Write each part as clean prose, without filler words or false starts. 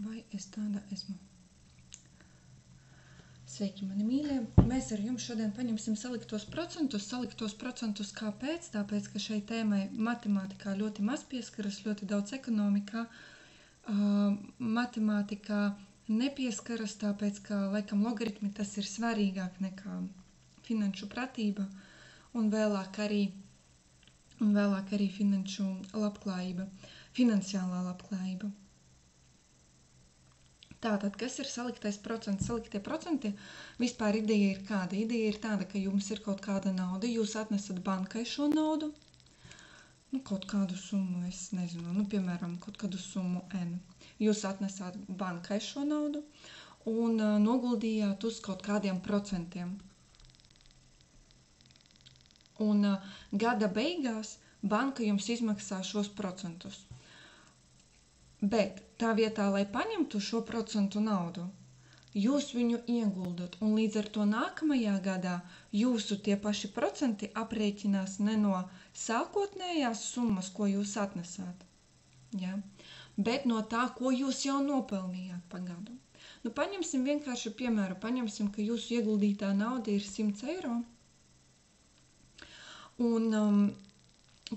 Vai es tāda esmu? Sveiki, mani mīļie! Mēs ar jums šodien paņemsim saliktos procentus. Saliktos procentus kāpēc? Tāpēc, ka šai tēmai matemātikā ļoti maz pieskaras, ļoti daudz ekonomikā. Matemātikā nepieskaras, tāpēc, ka laikam logaritmi tas ir svarīgāk nekā finanšu pratība un vēlāk arī finanšu labklājība, finansiālā labklājība. Tātad, kas ir saliktais procents? Saliktie procenti vispār ideja ir kāda? Ideja ir tāda, ka jums ir kaut kāda nauda, jūs atnesat bankai šo naudu, kaut kādu summu, es nezinu, piemēram, kaut kādu summu N. Jūs atnesāt bankai šo naudu un noguldījāt uz kaut kādiem procentiem. Un gada beigās banka jums izmaksā šos procentus. Bet tā vietā, lai paņemtu šo procentu naudu, jūs viņu ieguldat, un līdz ar to nākamajā gadā jūsu tie paši procenti aprēķinās ne no sākotnējās summas, ko jūs atnesāt, ja? Bet no tā, ko jūs jau nopelnījāt pa gadu. Paņemsim vienkārši piemēru, paņemsim, ka jūsu ieguldītā nauda ir 100 eiro, un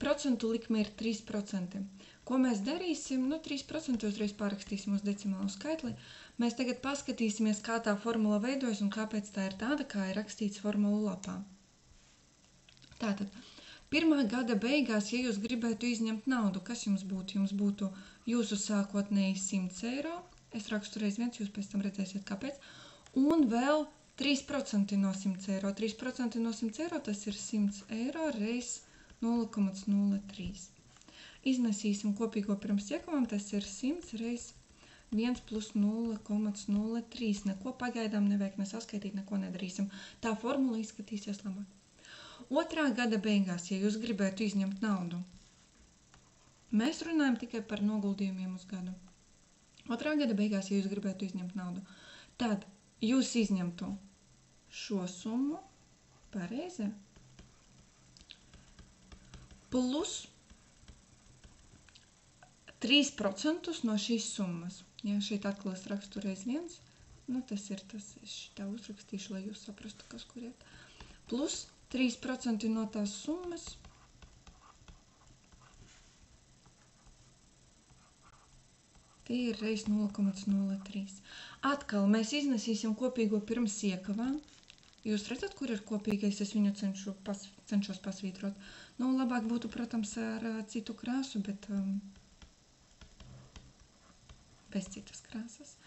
procentu likme ir 3%. Ko mēs darīsim? 3% uzreiz pārrakstīsim uz decimālu skaitli. Mēs tagad paskatīsimies, kā tā formula veidojas un kāpēc tā ir tāda, kā ir rakstīts formulu lapā. Tātad, pirmā gada beigās, ja jūs gribētu izņemt naudu, kas jums būtu? Jums būtu jūsu sākotnēji 100 eiro. Es rakstu reiz viens, jūs pēc tam redzēsiet, kāpēc. Un vēl 3% no 100 eiro. 3% no 100 eiro, tas ir 100 eiro reiz 0,03. Iznesīsim kopīgo pirms iekavām, tas ir 100 reiz 1 plus 0,03. Neko pagaidām nevajag nesaskaitīt, neko nedarīsim. Tā formula izskatīsies labāk. Otrā gada beigās, ja jūs gribētu izņemt naudu, mēs runājam tikai par noguldījumiem uz gadu. Otrā gada beigās, ja jūs gribētu izņemt naudu, tad jūs izņemtu šo summu, pareizi, plus 3% no šīs summas. Ja šeit atkal es rakstu reiz viens, tas ir tas, es šitā uzrakstīšu, lai jūs saprastu, kas kur iet. Plus 3% no tās summas. Tie ir reiz 0,03. Atkal mēs iznesīsim kopīgo pirms iekavām. Jūs redzat, kur ir kopīgais? Es viņu cenšos pasvītrot. Labāk būtu, protams, ar citu krāsu, bet bez citas krāsas.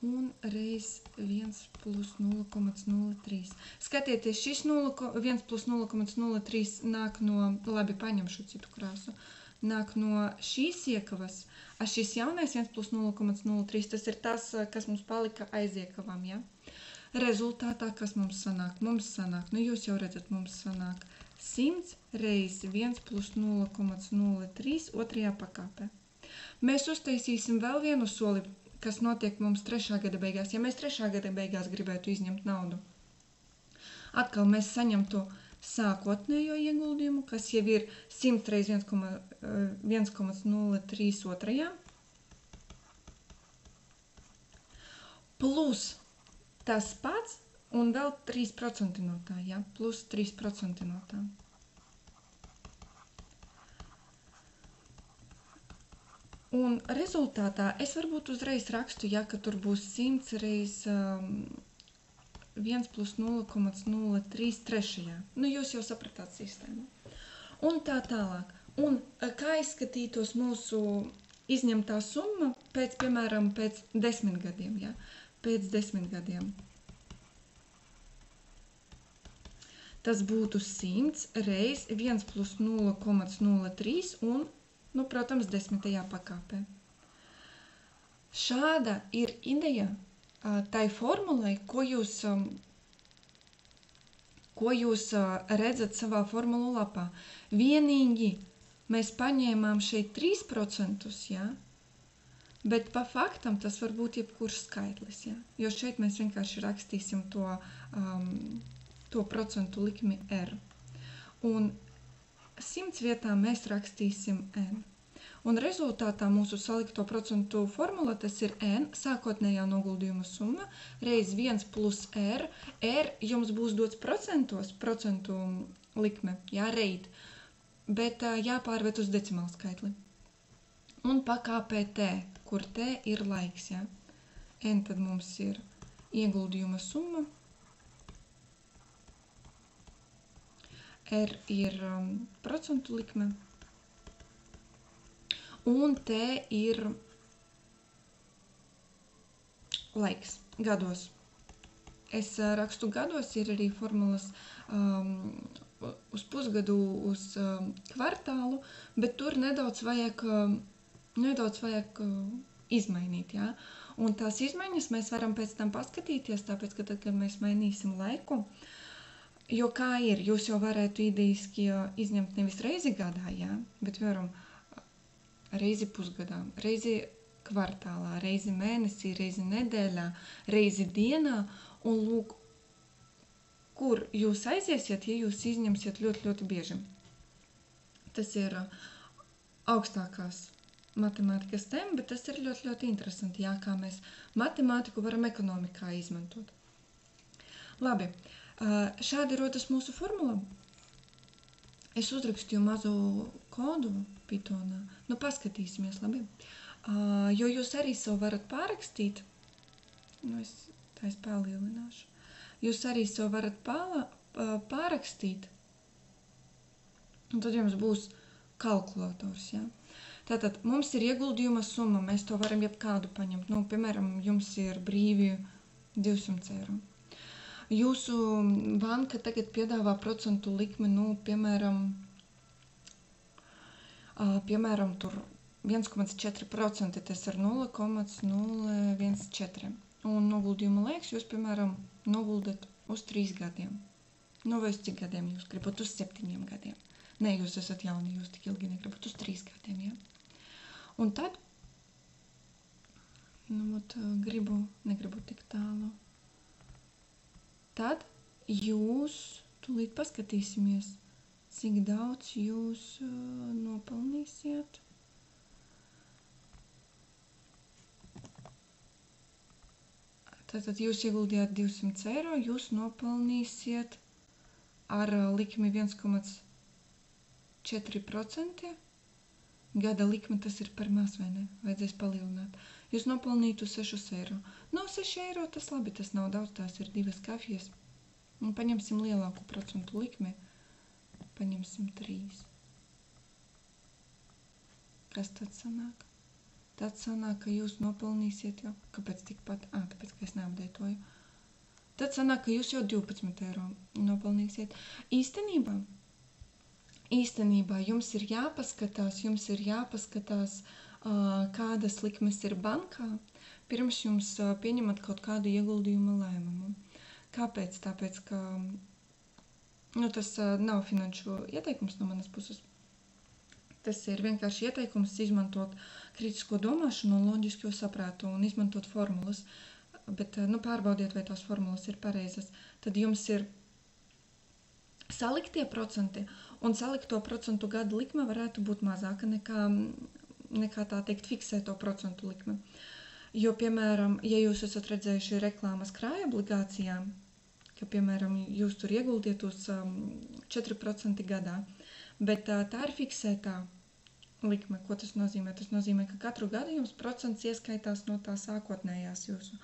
Un reiz 1 plus 0,03. Skatieties, šis 1 plus 0,03 nāk no, labi, paņemšu citu krāsu, nāk no šīs iekavas, a šis jaunais 1 plus 0,03, tas ir tas, kas mums palika aiz iekavām, ja? Rezultātā, kas mums sanāk? Mums sanāk, jūs jau redzat, mums sanāk 100 reiz 1 plus 0,03 otrajā pakāpē. Mēs uztaisīsim vēl vienu soli, kas notiek mums 3. gada beigās. Ja mēs 3. gada beigās gribētu izņemt naudu, atkal mēs saņemtu sākotnējo ieguldījumu, kas jau ir 100 reiz 1,03 otrajā, plus tas pats un vēl 3% no tā, ja? Plus 3% no tā. Un rezultātā es varbūt uzreiz rakstu, ja, ka tur būs 100 reiz 1 plus 0,03 trešajā. Jūs jau sapratāt sistēmu. Un tā tālāk. Un kā izskatītos mūsu izņemtā summa pēc, piemēram, pēc 10 gadiem, ja? Pēc 10 gadiem. Tas būtu 100 reiz 1 plus 0,03 un protams, 10. pakāpē. Šāda ir ideja tai formulai, ko jūs redzat savā formulu lapā. Vienīgi mēs paņēmām šeit 3%, ja? Bet pa faktam tas var būt jebkurš skaitlis. Ja? Jo šeit mēs vienkārši rakstīsim to procentu likmi R. Un 100 vietā mēs rakstīsim N. Un rezultātā mūsu salikto procentu formula tas ir N, sākotnējā noguldījuma summa, reiz 1 plus R. R jums būs dots procentos, procentu likme, jā, reit, bet jāpārved uz decimālu skaitli. Un pa KPT, kur T ir laiks, jā. N tad mums ir ieguldījuma summa. R ir procentu likme. Un T ir laiks gados. Es rakstu gados, ir arī formulas uz pusgadu, uz kvartālu, bet tur nedaudz vajag izmainīt, jā. Un tās izmaiņas mēs varam pēc tam paskatīties, tāpēc, ka tad, kad mēs mainīsim laiku, jo kā ir, jūs jau varētu idejiski izņemt nevis reizi gadā, jā, bet varam reizi pusgadā, reizi kvartālā, reizi mēnesī, reizi nedēļā, reizi dienā, un lūk, kur jūs aiziesiet, ja jūs izņemsiet ļoti, ļoti bieži. Tas ir augstākās matemātikas tēma, bet tas ir ļoti, ļoti interesanti, jā, kā mēs matemātiku varam ekonomikā izmantot. Labi, šādi rodas mūsu formula. Es uzrakstīju mazu kodu Pythonā. Nu, paskatīsimies, labi. Jo jūs arī savu varat pārrakstīt. Nu, es palielināšu. Jūs arī savu varat pārrakstīt. Un tad jums būs kalkulators, jā. Tātad mums ir ieguldījuma summa. Mēs to varam jebkādu paņemt. Nu, piemēram, jums ir brīvi 200 eiro. Jūsu banka tagad piedāvā procentu likmi, nu, piemēram, tur 1,4%, tas ir 0,014. Un noguldījuma laiks jūs, piemēram, noguldat uz 3 gadiem. Nu, vai uz cik gadiem jūs gribat? Uz 7 gadiem. Nē, jūs esat jauni, jūs tik ilgi negribat. Uz 3 gadiem, jā. Un tad, nu, negribu tik tālu. Tad jūs, tūlīt paskatīsimies, cik daudz jūs nopelnīsiet. Tātad jūs ieguldījāt 200 eiro, jūs nopelnīsiet ar likmi 1,4%. Gada likme tas ir par maz, vai ne? Vajadzēs palielināt. Jūs nopelnītu 6 eiro. No 6 eiro tas labi, tas nav daudz, tās ir 2 kafijas. Un paņemsim lielāku procentu likmi. Paņemsim 3. Kas tad sanāk? Tad sanāk, ka jūs nopelnīsiet jau. Kāpēc tikpat? Tāpēc, ka es neapdeitoju. Tad sanāk, ka jūs jau 12 eiro nopelnīsiet. Īstenībā jums ir jāpaskatās, kādas likmes ir bankā, pirms jums pieņemat kaut kādu ieguldījuma lēmumu. Kāpēc? Tāpēc, ka tas nav finanšu ieteikums no manas puses. Tas ir vienkārši ieteikums izmantot kritisko domāšanu un loģisko saprātu un izmantot formulas. Bet pārbaudiet, vai tās formulas ir pareizas. Tad jums ir saliktie procenti, un salikto procentu gada likme varētu būt mazāka nekā tā teikt fiksēto procentu likme. Jo, piemēram, ja jūs esat redzējuši reklāmas krājobligācijām, ka, piemēram, jūs tur ieguldiet uz 4% gadā, bet tā ir fiksētā likme. Ko tas nozīmē? Tas nozīmē, ka katru gadu jums procents ieskaitās no tā sākotnējās jūsu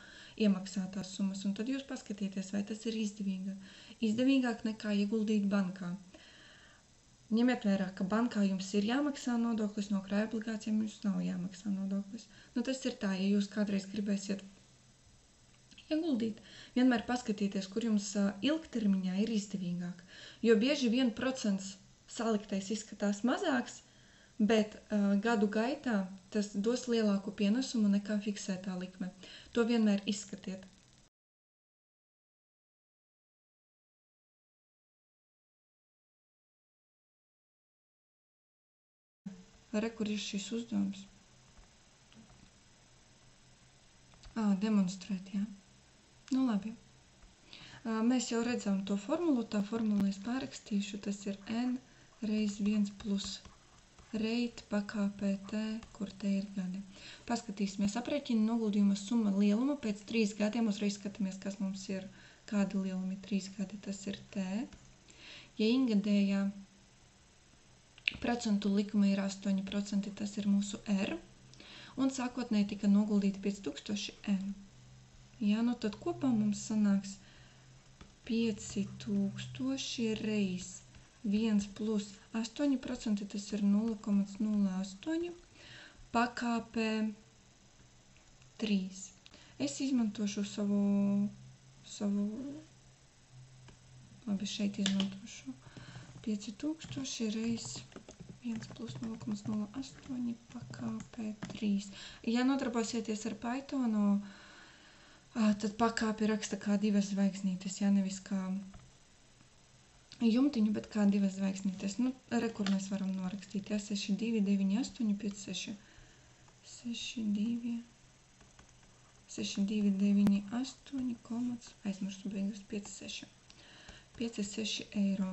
iemaksātās summas, un tad jūs paskatieties, vai tas ir izdevīgāk nekā ieguldīt bankā. Ņemiet vērā, ka bankā jums ir jāmaksā nodoklis, no krājobligācijām jums nav jāmaksā nodoklis. Tas ir tā, ja jūs kādreiz gribēsiet ieguldīt, vienmēr paskatieties, kur jums ilgtermiņā ir izdevīgāk. Jo bieži 1% saliktais izskatās mazāks, bet gadu gaitā tas dos lielāku pienesumu nekā fiksētā likme. To vienmēr izskatiet. Kur ir šis uzdevums? Demonstrēt, jā. Nu, labi. Mēs jau redzam to formulu. Tā formula es pārrakstīšu. Tas ir n reiz 1 plus reit pakāpē T, kur te ir gadi. Paskatīsimies, aprēķina noguldījuma summa lielumu, pēc 3 gadiem uzreiz skatāmies, kas mums ir, kādi lielumi 3 gadi, tas ir T. Ja ingadējā procentu likuma ir 8%, tas ir mūsu R, un sākotnēji tika noguldīti 5000 N. Ja, nu tad kopā mums sanāks 5000 reiz 1 plus 8%, tas ir 0,08, pakāpē 3. Es izmantošu savu, labi, šeit izmantošu 5000 reiz 1 plus 0,08, pakāpē 3. Ja nodarbosieties ar Pythonu, tad pakāpi raksta kā 2 zvaigznītes, ja nevis kā jumtiņu, bet kā 2 zvaigznītes. Nu, kur mēs varam norakstīt, ja 6, 2, 9, 8, 5, 6. 6, 2, 9, 8, aizmirstu beigas, 5, 6. 5, 6 eiro.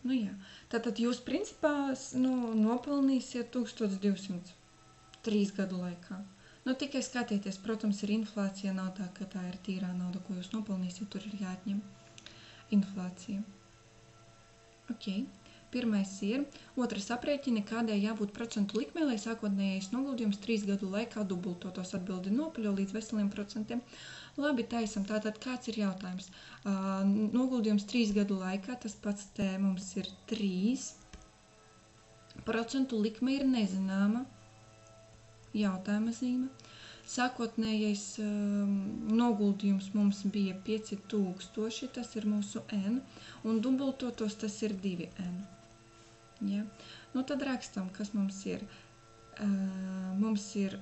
Nu jā, tātad jūs principā nopelnīsiet 1200 3 gadu laikā. Nu, tikai skatieties, protams, ir inflācija, nav tā, ka tā ir tīrā nauda, ko jūs nopelnīsiet, tur ir jāatņem inflācija. Ok, pirmais ir, otrs aprēķini, kādai jābūt procentu likmei, lai sākotnējais noguldījums 3 gadu laikā dubultotos, atbildi nopaļo līdz veseliem procentiem. Labi, taisam, tātad kāds ir jautājums? Noguldījums 3 gadu laikā, tas pats te mums ir 3. Procentu likme ir nezināma. Jautājuma zīme. Sākotnējais noguldījums mums bija 5000, tas ir mūsu N, un dubultotos tas ir 2N. Ja? Nu, tad rakstam, kas mums ir. Mums ir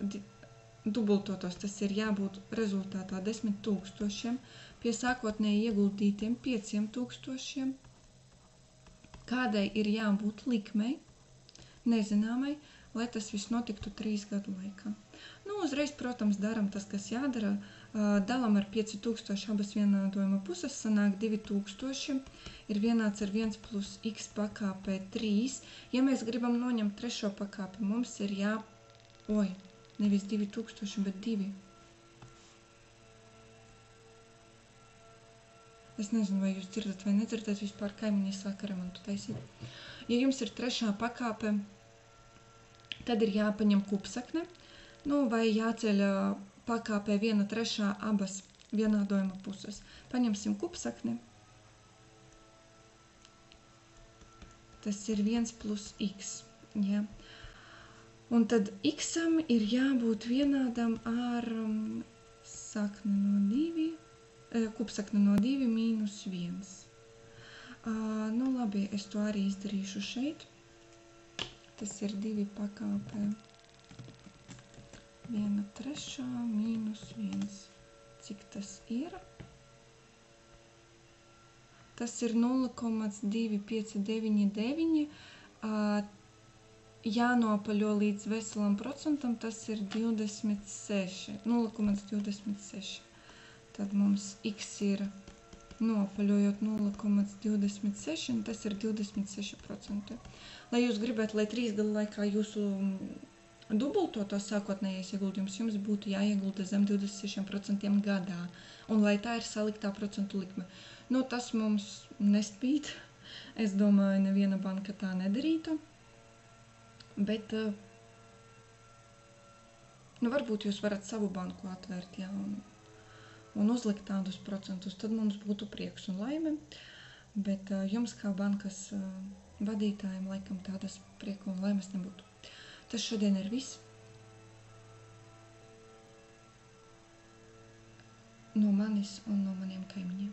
dubultotos, tas ir jābūt rezultātā 10 000, pie sākotnēji ieguldītiem 5000. Kādai ir jābūt likmei, nezināmai, lai tas viss notiktu 3 gadu laikā. Nu, uzreiz, protams, daram tas, kas jādara. Dalam ar 5000 abas vienādojuma puses, sanāk 2000, ir vienāds ar 1 plus x pakāpē 3. Ja mēs gribam noņemt trešo pakāpi, mums ir nevis 2000, bet 2. Es nezinu, vai jūs dzirdat vai nedzirdat, vispār kaimiņi sāka remontu taisīt. Ja jums ir trešā pakāpe, tad ir jāpaņem kupsakne, vai jāceļ pakāpē 1/3 abas vienādojuma puses. Paņemsim kupsakni. Tas ir 1 plus x. Ja? Un tad x-am ir jābūt vienādam ar kupsakni no 2 mīnus 1. Nu labi, es to arī izdarīšu šeit. Tas ir 2 pakāpē 1/3 mīnus 1. Cik tas ir? Tas ir 0,2599. Jānopaļo līdz veselam procentam, tas ir 26. 0,26. Tad mums x ir nopaļojot 0,26, un tas ir 26%. Lai jūs gribētu, lai 3 gadu laikā jūsu dubultotos sākotnējais ieguldījums, jums būtu jāiegulda zem 26% gadā. Un lai tā ir saliktā procentu likme. Nu, tas mums nespīd. Es domāju, neviena banka tā nedarītu. Bet, varbūt jūs varat savu banku atvērt, jā, un uzlikt tādus procentus, tad mums būtu prieks un laime, bet jums kā bankas vadītājiem laikam tādas prieku un laimes nebūtu. Tas šodien ir viss. No manis un no maniem kaimiņiem.